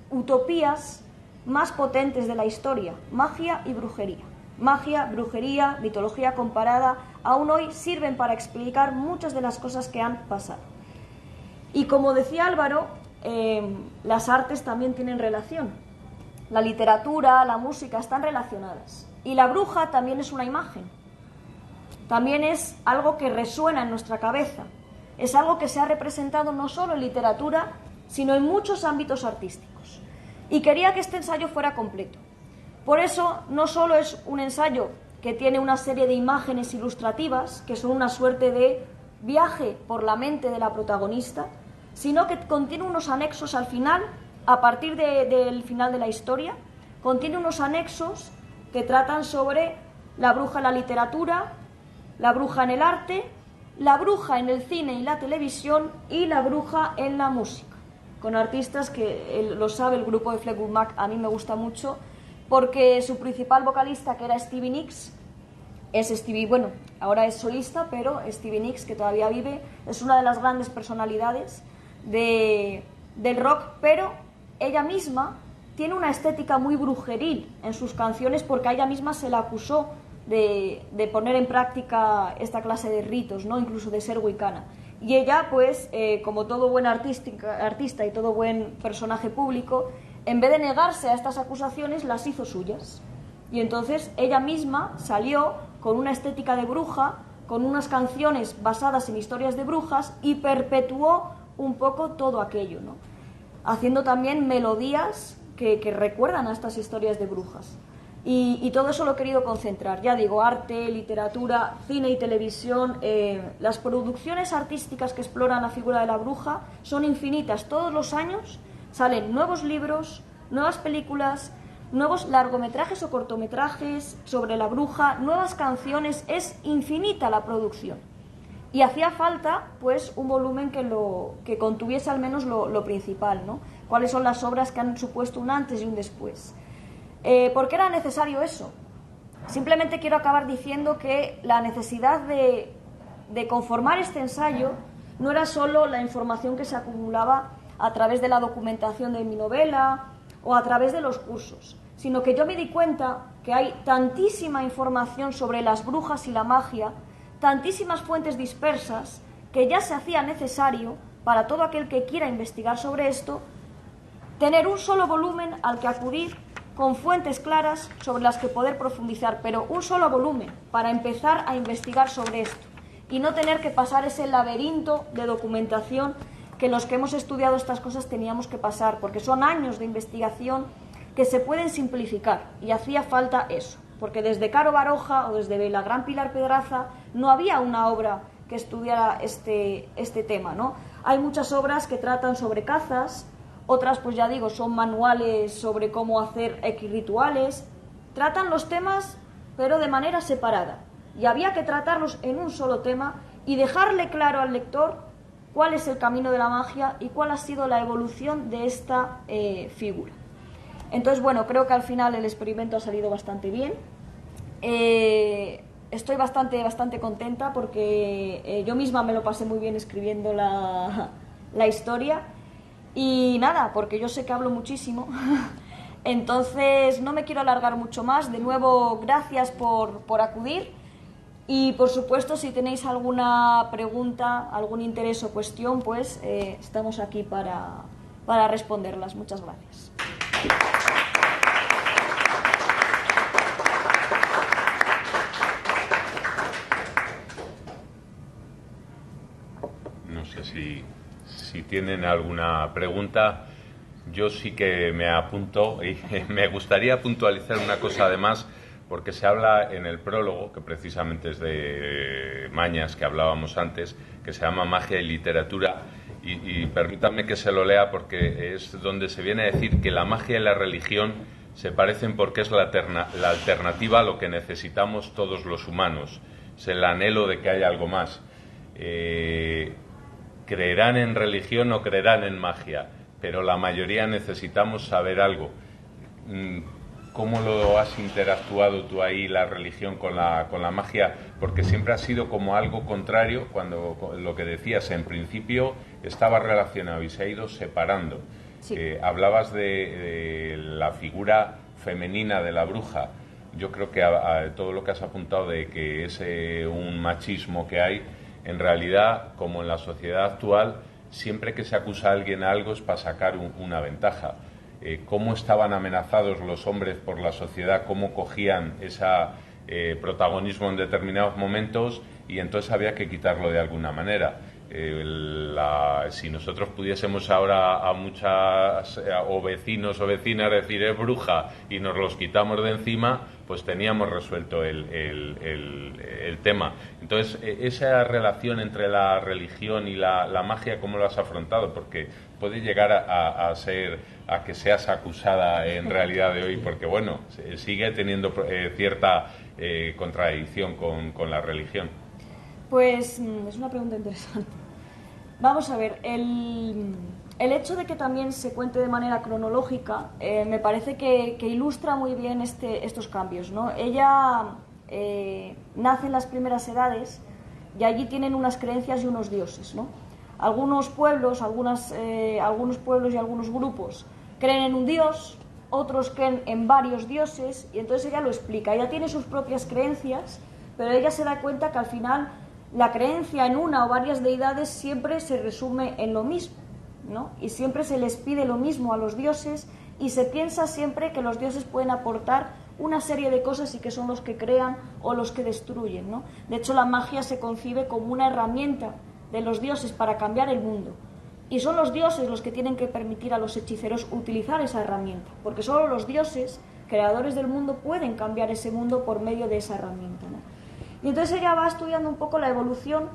utopías más potentes de la historia. Magia y brujería. Magia, brujería, mitología comparada, aún hoy sirven para explicar muchas de las cosas que han pasado. Y como decía Álvaro, las artes también tienen relación. La literatura, la música están relacionadas. Y la bruja también es una imagen. También es algo que resuena en nuestra cabeza. Es algo que se ha representado no solo en literatura, sino en muchos ámbitos artísticos. Y quería que este ensayo fuera completo. Por eso, no solo es un ensayo que tiene una serie de imágenes ilustrativas, que son una suerte de viaje por la mente de la protagonista, sino que contiene unos anexos al final, a partir del final de la historia, contiene unos anexos que tratan sobre la bruja en la literatura, la bruja en el arte, la bruja en el cine y la televisión y la bruja en la música, con artistas que, lo sabe el grupo de Fleetwood Mac, a mí me gusta mucho, porque su principal vocalista, que era Stevie Nicks, ahora es solista, pero Stevie Nicks, que todavía vive, es una de las grandes personalidades del rock, pero ella misma tiene una estética muy brujeril en sus canciones porque a ella misma se la acusó de poner en práctica esta clase de ritos, ¿no? Incluso de ser wicana. Y ella, pues, como todo buen artista y todo buen personaje público, en vez de negarse a estas acusaciones, las hizo suyas. Y entonces ella misma salió con una estética de bruja, con unas canciones basadas en historias de brujas y perpetuó un poco todo aquello, ¿no? Haciendo también melodías que recuerdan a estas historias de brujas. Y todo eso lo he querido concentrar. Ya digo, arte, literatura, cine y televisión. Las producciones artísticas que exploran la figura de la bruja son infinitas. Todos los años salen nuevos libros, nuevas películas, nuevos largometrajes o cortometrajes sobre la bruja, nuevas canciones. Es infinita la producción. Y hacía falta, pues, un volumen que contuviese al menos lo principal, ¿no? Cuáles son las obras que han supuesto un antes y un después. ¿Por qué era necesario eso? Simplemente quiero acabar diciendo que la necesidad de conformar este ensayo no era solo la información que se acumulaba a través de la documentación de mi novela o a través de los cursos, sino que yo me di cuenta que hay tantísima información sobre las brujas y la magia, tantísimas fuentes dispersas, que ya se hacía necesario para todo aquel que quiera investigar sobre esto, tener un solo volumen al que acudir con fuentes claras sobre las que poder profundizar, pero un solo volumen para empezar a investigar sobre esto y no tener que pasar ese laberinto de documentación que los que hemos estudiado estas cosas teníamos que pasar, porque son años de investigación que se pueden simplificar y hacía falta eso, porque desde Caro Baroja o desde la gran Pilar Pedraza no había una obra que estudiara este tema, ¿no? Hay muchas obras que tratan sobre cazas, otras, pues ya digo, son manuales sobre cómo hacer X rituales, tratan los temas pero de manera separada, y había que tratarlos en un solo tema y dejarle claro al lector cuál es el camino de la magia y cuál ha sido la evolución de esta figura. Entonces, bueno, creo que al final el experimento ha salido bastante bien. Estoy bastante contenta porque yo misma me lo pasé muy bien escribiendo la historia. Y nada, porque yo sé que hablo muchísimo. Entonces, no me quiero alargar mucho más. De nuevo, gracias por acudir. Y, por supuesto, si tenéis alguna pregunta, algún interés o cuestión, pues estamos aquí para responderlas. Muchas gracias. No sé si tienen alguna pregunta. Yo sí que me apunto y me gustaría puntualizar una cosa además, porque se habla en el prólogo, que precisamente es de Mañas, que hablábamos antes, que se llama Magia y Literatura, y permítanme que se lo lea porque es donde se viene a decir que la magia y la religión se parecen porque es la alternativa a lo que necesitamos todos los humanos, es el anhelo de que haya algo más. Creerán en religión o creerán en magia, pero la mayoría necesitamos saber algo. ¿Cómo lo has interactuado tú ahí, la religión con la magia? Porque siempre ha sido como algo contrario, cuando lo que decías en principio estaba relacionado y se ha ido separando. Sí. Hablabas de la figura femenina de la bruja. Yo creo que todo lo que has apuntado de que es un machismo que hay, en realidad, como en la sociedad actual, siempre que se acusa a alguien a algo es para sacar una ventaja. Cómo estaban amenazados los hombres por la sociedad, cómo cogían ese protagonismo en determinados momentos, y entonces había que quitarlo de alguna manera. Si nosotros pudiésemos ahora a muchas o vecinos o vecinas decir es bruja y nos los quitamos de encima, pues teníamos resuelto el tema. Entonces, esa relación entre la religión y la magia, ¿cómo lo has afrontado? Porque puede llegar a que seas acusada en realidad de hoy, porque bueno, sigue teniendo cierta contradicción con la religión. Pues es una pregunta interesante. Vamos a ver, el hecho de que también se cuente de manera cronológica me parece que ilustra muy bien estos cambios, ¿no? Ella nace en las primeras edades y allí tienen unas creencias y unos dioses, ¿no? Algunos pueblos y algunos grupos creen en un dios, otros creen en varios dioses, y entonces ella lo explica. Ella tiene sus propias creencias, pero ella se da cuenta que al final la creencia en una o varias deidades siempre se resume en lo mismo, ¿no? Y siempre se les pide lo mismo a los dioses, y se piensa siempre que los dioses pueden aportar una serie de cosas y que son los que crean o los que destruyen, ¿no? De hecho, la magia se concibe como una herramienta de los dioses para cambiar el mundo, y son los dioses los que tienen que permitir a los hechiceros utilizar esa herramienta, porque solo los dioses, creadores del mundo, pueden cambiar ese mundo por medio de esa herramienta, ¿no? Y entonces ella va estudiando un poco la evolución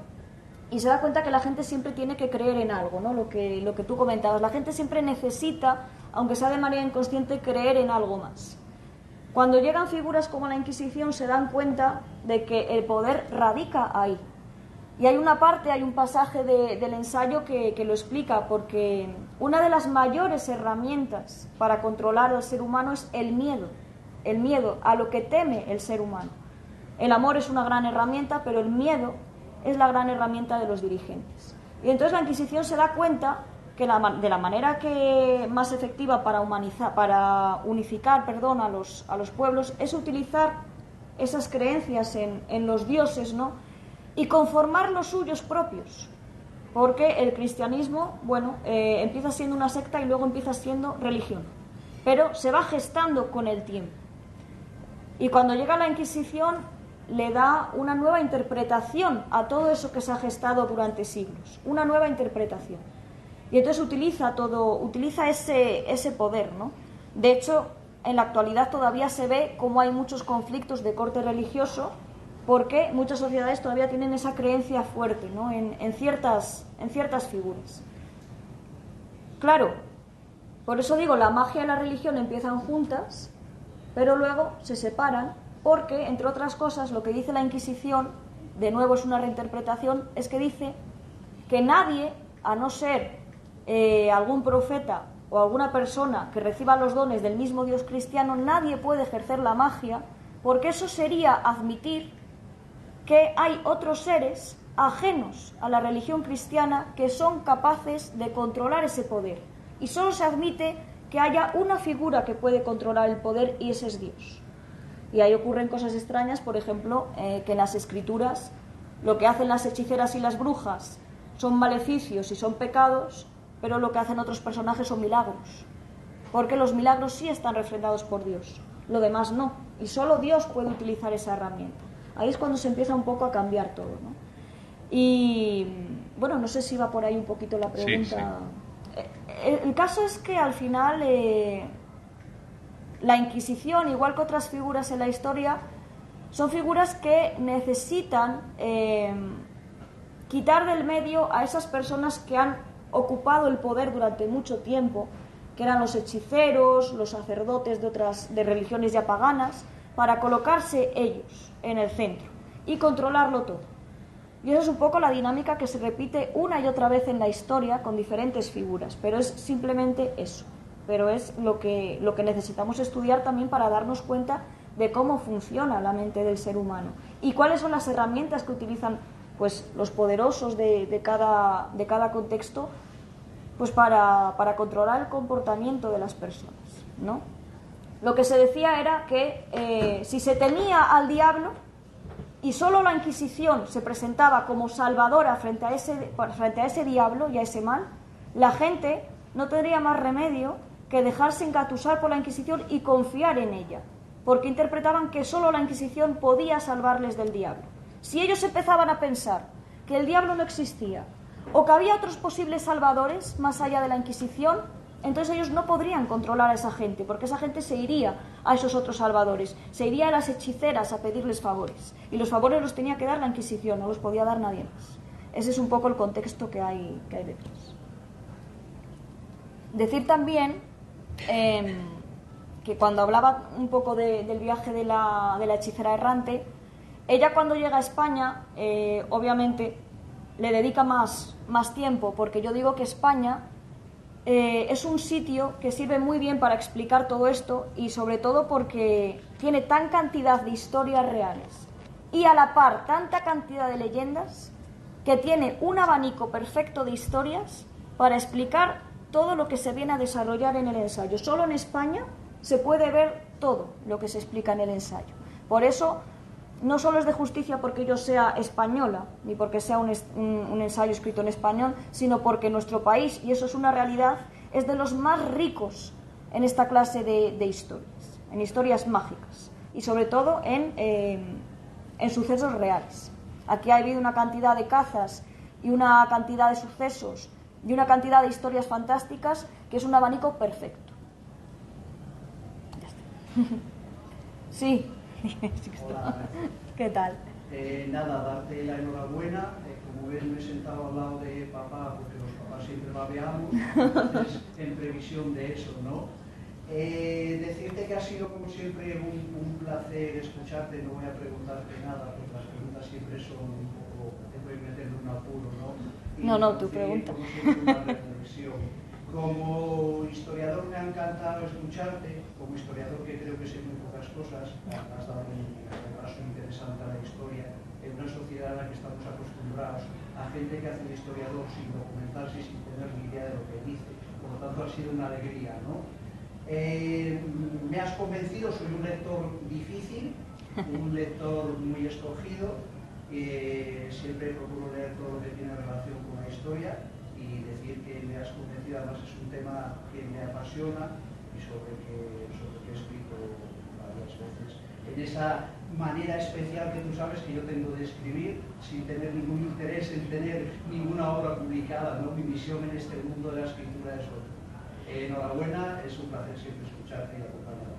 y se da cuenta que la gente siempre tiene que creer en algo, ¿no? Lo que tú comentabas, la gente siempre necesita, aunque sea de manera inconsciente, creer en algo más. Cuando llegan figuras como la Inquisición se dan cuenta de que el poder radica ahí. Y hay un pasaje del ensayo que lo explica, porque una de las mayores herramientas para controlar al ser humano es el miedo a lo que teme el ser humano. El amor es una gran herramienta, pero el miedo es la gran herramienta de los dirigentes. Y entonces la Inquisición se da cuenta que de la manera que más efectiva para unificar a los pueblos es utilizar esas creencias en los dioses, ¿no? Y conformar los suyos propios. Porque el cristianismo, empieza siendo una secta y luego empieza siendo religión. Pero se va gestando con el tiempo. Y cuando llega la Inquisición le da una nueva interpretación a todo eso que se ha gestado durante siglos. Una nueva interpretación. Y entonces utiliza ese poder, ¿no? De hecho, en la actualidad todavía se ve cómo hay muchos conflictos de corte religioso, porque muchas sociedades todavía tienen esa creencia fuerte, ¿no? en ciertas figuras. Claro, por eso digo, la magia y la religión empiezan juntas, pero luego se separan, porque, entre otras cosas, lo que dice la Inquisición, de nuevo es una reinterpretación, es que dice que nadie, a no ser algún profeta o alguna persona que reciba los dones del mismo Dios cristiano, nadie puede ejercer la magia, porque eso sería admitir que hay otros seres ajenos a la religión cristiana que son capaces de controlar ese poder. Y solo se admite que haya una figura que puede controlar el poder, y ese es Dios. Y ahí ocurren cosas extrañas, por ejemplo, que en las escrituras lo que hacen las hechiceras y las brujas son maleficios y son pecados, pero lo que hacen otros personajes son milagros. Porque los milagros sí están refrendados por Dios, lo demás no. Y solo Dios puede utilizar esa herramienta. Ahí es cuando se empieza un poco a cambiar todo, ¿no? Y bueno, no sé si va por ahí un poquito la pregunta. Sí. El caso es que al final la Inquisición, igual que otras figuras en la historia, son figuras que necesitan quitar del medio a esas personas que han ocupado el poder durante mucho tiempo, que eran los hechiceros, los sacerdotes de religiones ya paganas, para colocarse ellos en el centro y controlarlo todo. Y eso es un poco la dinámica que se repite una y otra vez en la historia con diferentes figuras, pero es simplemente eso. Pero es lo que necesitamos estudiar también para darnos cuenta de cómo funciona la mente del ser humano y cuáles son las herramientas que utilizan los poderosos de cada contexto, pues para controlar el comportamiento de las personas, ¿no? Lo que se decía era que si se temía al diablo y solo la Inquisición se presentaba como salvadora frente a ese diablo y a ese mal, la gente no tendría más remedio que dejarse engatusar por la Inquisición y confiar en ella, porque interpretaban que solo la Inquisición podía salvarles del diablo. Si ellos empezaban a pensar que el diablo no existía o que había otros posibles salvadores más allá de la Inquisición, entonces ellos no podrían controlar a esa gente, porque esa gente se iría a esos otros salvadores, se iría a las hechiceras a pedirles favores, y los favores los tenía que dar la Inquisición, no los podía dar nadie más. Ese es un poco el contexto que hay detrás. Decir también que cuando hablaba un poco del viaje de la hechicera errante, ella cuando llega a España, obviamente, le dedica más tiempo, porque yo digo que España es un sitio que sirve muy bien para explicar todo esto, y sobre todo porque tiene tan cantidad de historias reales y a la par tanta cantidad de leyendas, que tiene un abanico perfecto de historias para explicar todo lo que se viene a desarrollar en el ensayo. Solo en España se puede ver todo lo que se explica en el ensayo. Por eso no solo es de justicia porque yo sea española, ni porque sea un ensayo escrito en español, sino porque nuestro país, y eso es una realidad, es de los más ricos en esta clase de historias, en historias mágicas, y sobre todo en sucesos reales. Aquí ha habido una cantidad de cazas y una cantidad de sucesos y una cantidad de historias fantásticas que es un abanico perfecto. Ya está. Sí. Hola. ¿Qué tal? Nada, darte la enhorabuena. Como ves, me he sentado al lado de papá, porque los papás siempre babeamos, entonces, en previsión de eso, ¿no? Decirte que ha sido, como siempre, un placer escucharte. No voy a preguntarte nada, porque las preguntas siempre son un poco, te pueden meter en un apuro, ¿no? Y no, tu pregunta. Como siempre, una reflexión. Como historiador me ha encantado escucharte, como historiador que creo que sé muy pocas cosas, has dado un repaso interesante a la historia, en una sociedad en la que estamos acostumbrados a gente que hace un historiador sin documentarse y sin tener ni idea de lo que dice. Por lo tanto, ha sido una alegría, ¿no? Me has convencido, soy un lector difícil, un lector muy escogido, siempre procuro leer todo lo que tiene relación con la historia y decir que me has convencido, además es un tema que me apasiona y sobre el que he escrito varias veces. En esa manera especial que tú sabes que yo tengo de escribir sin tener ningún interés en tener ninguna obra publicada, ¿no? Mi misión en este mundo de la escritura es otra. Enhorabuena, es un placer siempre escucharte y acompañarte.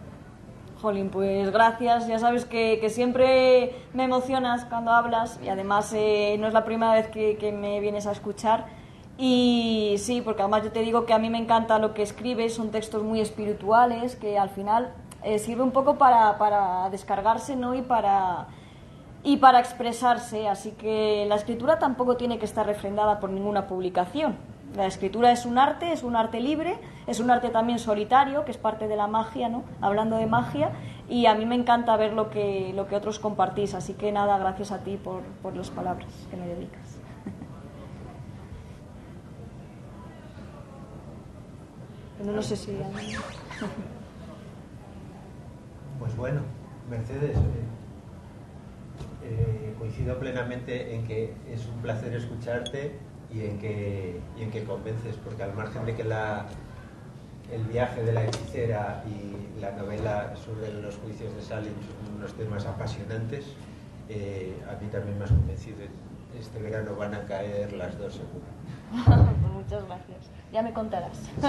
Jolín, pues gracias, ya sabes que siempre me emocionas cuando hablas y además no es la primera vez que me vienes a escuchar y sí, porque además yo te digo que a mí me encanta lo que escribes, son textos muy espirituales que al final sirve un poco para descargarse, ¿no? y para expresarse, así que la escritura tampoco tiene que estar refrendada por ninguna publicación. La escritura es un arte libre, es un arte también solitario, que es parte de la magia, ¿no? Hablando de magia, y a mí me encanta ver lo que otros compartís, así que nada, gracias a ti por las palabras que me dedicas. No sé si... Pues bueno, Mercedes, coincido plenamente en que es un placer escucharte y en que convences, porque al margen de que el viaje de la hechicera y la novela sobre los juicios de Salem son unos temas apasionantes, a mí también me has convencido. Este verano van a caer las dos seguro. Muchas gracias. Ya me contarás. Sí.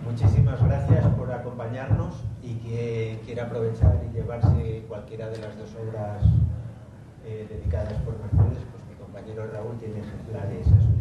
Muchísimas gracias por acompañarnos y quien quiera aprovechar y llevarse cualquiera de las dos obras dedicadas por Mercedes, pues mi compañero Raúl tiene ejemplares a su